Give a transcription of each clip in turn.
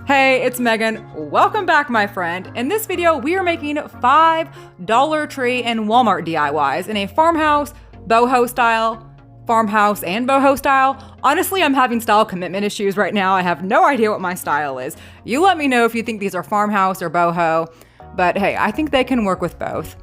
Hey, it's Megan. Welcome back, my friend. In this video, we are making 5 Dollar Tree and Walmart DIYs in a farmhouse, boho style, farmhouse and boho style. Honestly, I'm having style commitment issues right now. I have no idea what my style is. You let me know if you think these are farmhouse or boho, but hey, I think they can work with both.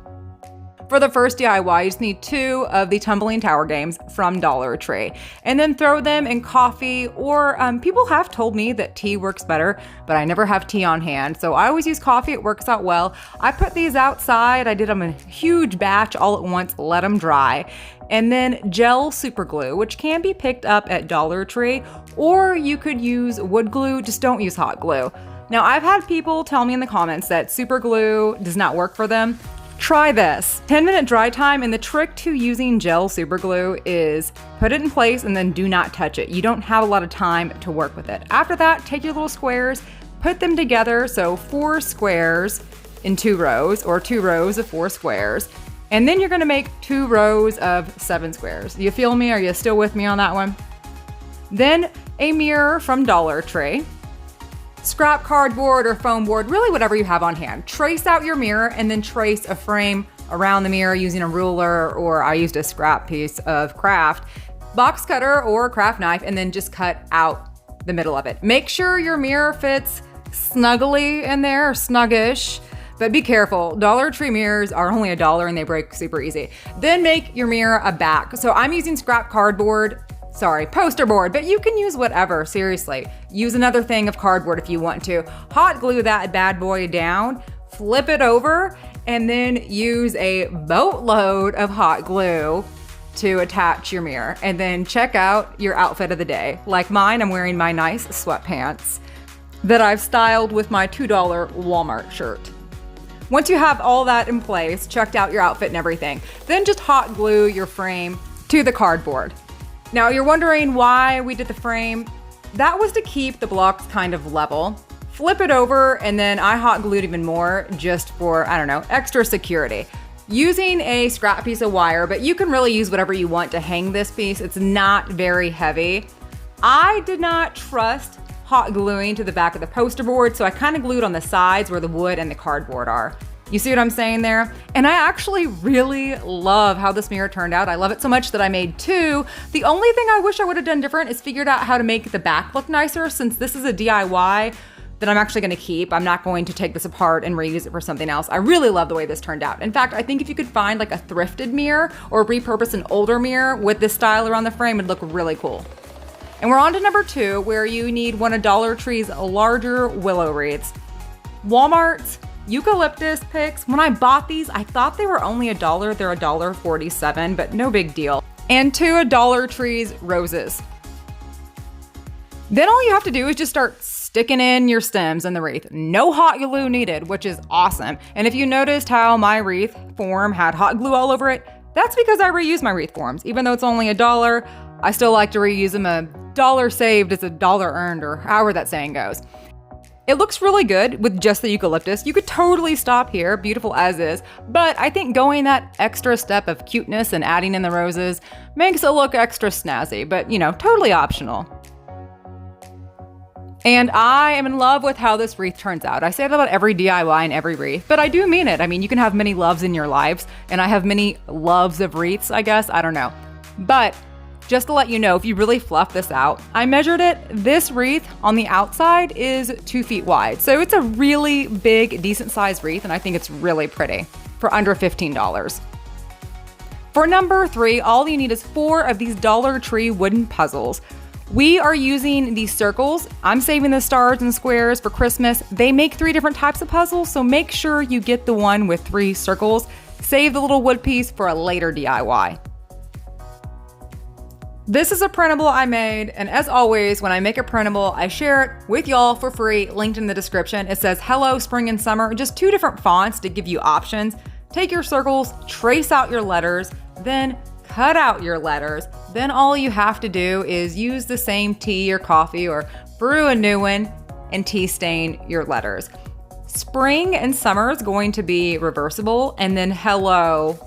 For the first DIY, you just need 2 of the Tumbling tower games from Dollar Tree, and then throw them in coffee, or people have told me that tea works better, but I never have tea on hand, so I always use coffee. It works out well. I put these outside. I did them in a huge batch all at once, let them dry, and then gel super glue, which can be picked up at Dollar Tree, or you could use wood glue. Just don't use hot glue. Now, I've had people tell me in the comments that super glue does not work for them. Try this. 10-minute dry time, and the trick to using gel super glue is put it in place and then do not touch it. You don't have a lot of time to work with it. After that, take your little squares, put them together, so 4 squares in 2 rows, or 2 rows of 4 squares, and then you're gonna make 2 rows of 7 squares. You feel me? Are you still with me on that one? Then a mirror from Dollar Tree. Scrap cardboard or foam board, really whatever you have on hand. Trace out your mirror and then trace a frame around the mirror using a ruler, or I used a scrap piece of craft, box cutter or craft knife, and then just cut out the middle of it. Make sure your mirror fits snugly in there, or snuggish, but be careful. Dollar Tree mirrors are only $1 and they break super easy. Then make your mirror a back. So I'm using scrap cardboard, poster board, but you can use whatever, seriously. Use another thing of cardboard if you want to. Hot glue that bad boy down, flip it over, and then use a boatload of hot glue to attach your mirror. And then check out your outfit of the day. Like mine, I'm wearing my nice sweatpants that I've styled with my $2 Walmart shirt. Once you have all that in place, checked out your outfit and everything, then just hot glue your frame to the cardboard. Now you're wondering why we did the frame. That was to keep the blocks kind of level. Flip it over, and then I hot glued even more just for, I don't know, extra security. Using a scrap piece of wire, but you can really use whatever you want to hang this piece. It's not very heavy. I did not trust hot gluing to the back of the poster board, so I kind of glued on the sides where the wood and the cardboard are. You see what I'm saying there? And I actually really love how this mirror turned out. I love it so much that I made 2. The only thing I wish I would have done different is figured out how to make the back look nicer, since this is a DIY that I'm actually gonna keep. I'm not going to take this apart and reuse it for something else. I really love the way this turned out. In fact, I think if you could find like a thrifted mirror or repurpose an older mirror with this style around the frame, it'd look really cool. And we're on to number 2, where you need one of Dollar Tree's larger willow wreaths. Walmart's eucalyptus picks. When I bought these, I thought they were only $1. They're $1.47, but no big deal. And 2 of Dollar Tree's roses. Then all you have to do is just start sticking in your stems in the wreath. No hot glue needed, which is awesome. And if you noticed how my wreath form had hot glue all over it, that's because I reuse my wreath forms. Even though it's only $1, I still like to reuse them. $1 saved is $1 earned, or however that saying goes. It looks really good with just the eucalyptus. You could totally stop here, beautiful as is, but I think going that extra step of cuteness and adding in the roses makes it look extra snazzy, but you know, totally optional. And I am in love with how this wreath turns out. I say that about every DIY and every wreath, but I do mean it. I mean, you can have many loves in your lives, and I have many loves of wreaths, I guess, I don't know. But just to let you know, if you really fluff this out, I measured it. This wreath on the outside is 2 feet wide. So it's a really big, decent sized wreath, and I think it's really pretty for under $15. For number 3, all you need is 4 of these Dollar Tree wooden puzzles. We are using these circles. I'm saving the stars and squares for Christmas. They make 3 different types of puzzles, so make sure you get the one with 3 circles. Save the little wood piece for a later DIY. This is a printable I made, and as always, when I make a printable, I share it with y'all for free, linked in the description. It says hello, spring and summer, just 2 different fonts to give you options. Take your circles, trace out your letters, then cut out your letters. Then all you have to do is use the same tea or coffee or brew a new one and tea stain your letters. Spring and summer is going to be reversible, and then hello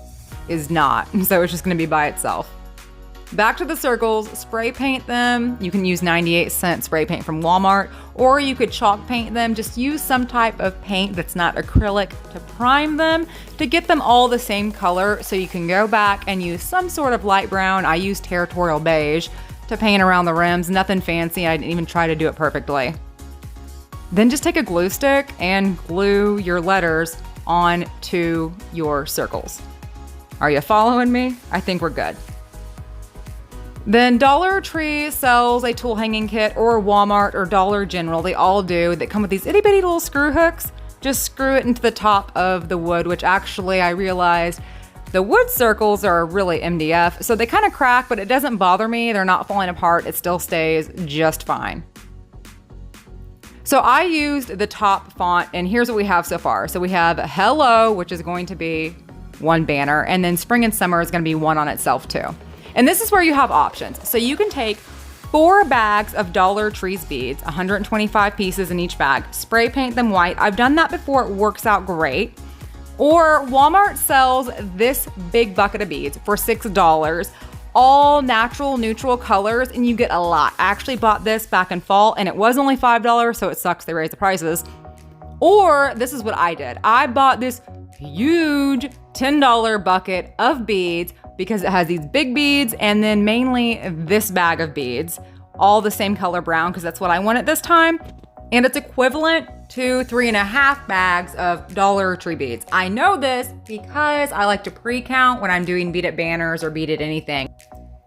is not, so it's just gonna be by itself. Back to the circles, spray paint them. You can use 98-cent spray paint from Walmart, or you could chalk paint them. Just use some type of paint that's not acrylic to prime them to get them all the same color, so you can go back and use some sort of light brown. I used territorial beige to paint around the rims. Nothing fancy. I didn't even try to do it perfectly. Then just take a glue stick and glue your letters onto your circles. Are you following me? I think we're good. Then Dollar Tree sells a tool hanging kit, or Walmart or Dollar General, they all do, that come with these itty bitty little screw hooks. Just screw it into the top of the wood, which actually I realized the wood circles are really MDF, so they kind of crack, but it doesn't bother me. They're not falling apart. It still stays just fine. So I used the top font, and here's what we have so far. So we have Hello, which is going to be one banner, and then Spring and Summer is going to be one on itself too. And this is where you have options. So you can take 4 bags of Dollar Tree's beads, 125 pieces in each bag, spray paint them white. I've done that before, it works out great. Or Walmart sells this big bucket of beads for $6, all natural, neutral colors, and you get a lot. I actually bought this back in fall and it was only $5, so it sucks they raised the prices. Or this is what I did. I bought this huge $10 bucket of beads because it has these big beads and then mainly this bag of beads, all the same color brown because that's what I wanted this time. And it's equivalent to 3.5 bags of Dollar Tree beads. I know this because I like to pre-count when I'm doing beaded banners or beaded anything.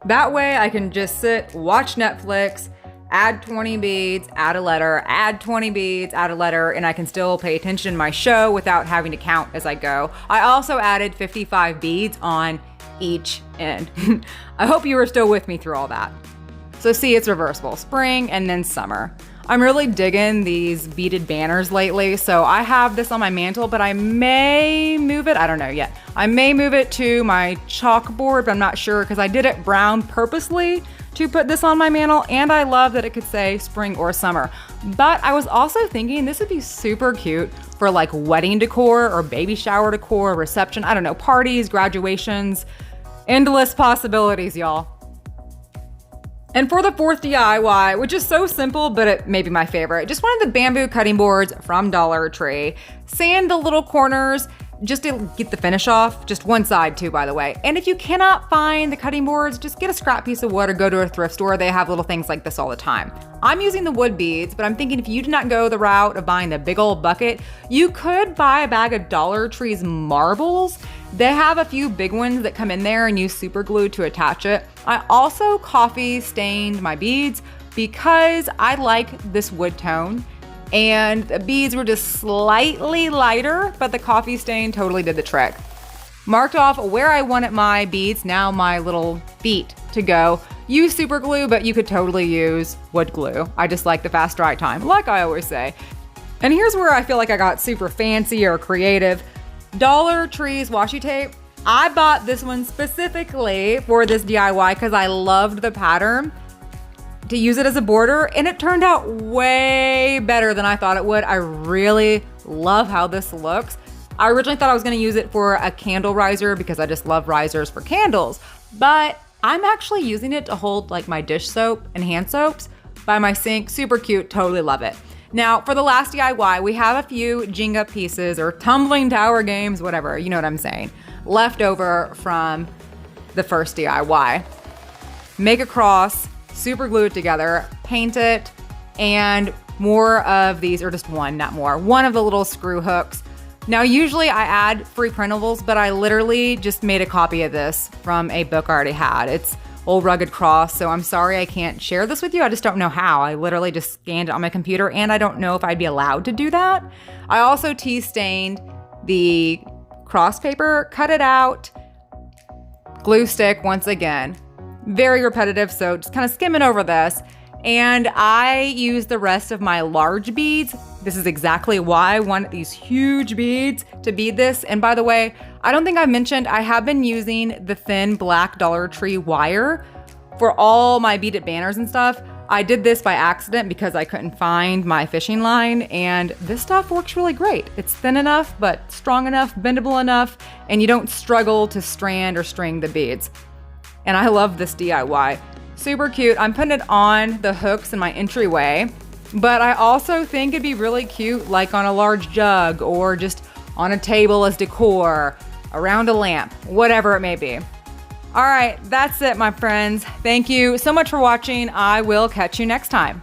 That way I can just sit, watch Netflix, add 20 beads, add a letter, add 20 beads, add a letter, and I can still pay attention to my show without having to count as I go. I also added 55 beads on each end. I hope you were still with me through all that. So see, it's reversible, spring and then summer. I'm really digging these beaded banners lately, so I have this on my mantle, but I may move it, I don't know yet. I may move it to my chalkboard, but I'm not sure because I did it brown purposely to put this on my mantle, and I love that it could say spring or summer. But I was also thinking this would be super cute for like wedding decor or baby shower decor, reception, I don't know, parties, graduations, endless possibilities, y'all. And for the 4th DIY, which is so simple, but it may be my favorite, just one of the bamboo cutting boards from Dollar Tree. Sand the little corners just to get the finish off, just one side too, by the way. And if you cannot find the cutting boards, just get a scrap piece of wood or go to a thrift store. They have little things like this all the time. I'm using the wood beads, but I'm thinking if you do not go the route of buying the big old bucket, you could buy a bag of Dollar Tree's marbles. They have a few big ones that come in there and use super glue to attach it. I also coffee stained my beads because I like this wood tone, and the beads were just slightly lighter, but the coffee stain totally did the trick. Marked off where I wanted my beads, now my little feet to go. Use super glue, but you could totally use wood glue. I just like the fast dry time, like I always say. And here's where I feel like I got super fancy or creative. Dollar Tree's washi tape. I bought this one specifically for this DIY because I loved the pattern to use it as a border, and it turned out way better than I thought it would. I really love how this looks. I originally thought I was going to use it for a candle riser because I just love risers for candles, but I'm actually using it to hold like my dish soap and hand soaps by my sink. Super cute, totally love it. Now, for the last DIY, we have a few Jenga pieces or tumbling tower games, whatever, you know what I'm saying, left over from the first DIY. Make a cross, super glue it together, paint it, and more of these, or just one, not more, one of the little screw hooks. Now, usually I add free printables, but I literally just made a copy of this from a book I already had. It's Old Rugged Cross, so I'm sorry I can't share this with you. I just don't know how. I literally just scanned it on my computer, and I don't know if I'd be allowed to do that. I also tea stained the cross paper, cut it out, glue stick once again. Very repetitive, so just kind of skimming over this. And I used the rest of my large beads. This is exactly why I wanted these huge beads to bead this. And by the way, I don't think I mentioned I have been using the thin black Dollar Tree wire for all my beaded banners and stuff. I did this by accident because I couldn't find my fishing line, and this stuff works really great. It's thin enough, but strong enough, bendable enough, and you don't struggle to strand or string the beads. and I love this DIY. Super cute. I'm putting it on the hooks in my entryway, but I also think it'd be really cute like on a large jug or just on a table as decor, around a lamp, whatever it may be. All right, that's it, my friends. Thank you so much for watching. I will catch you next time.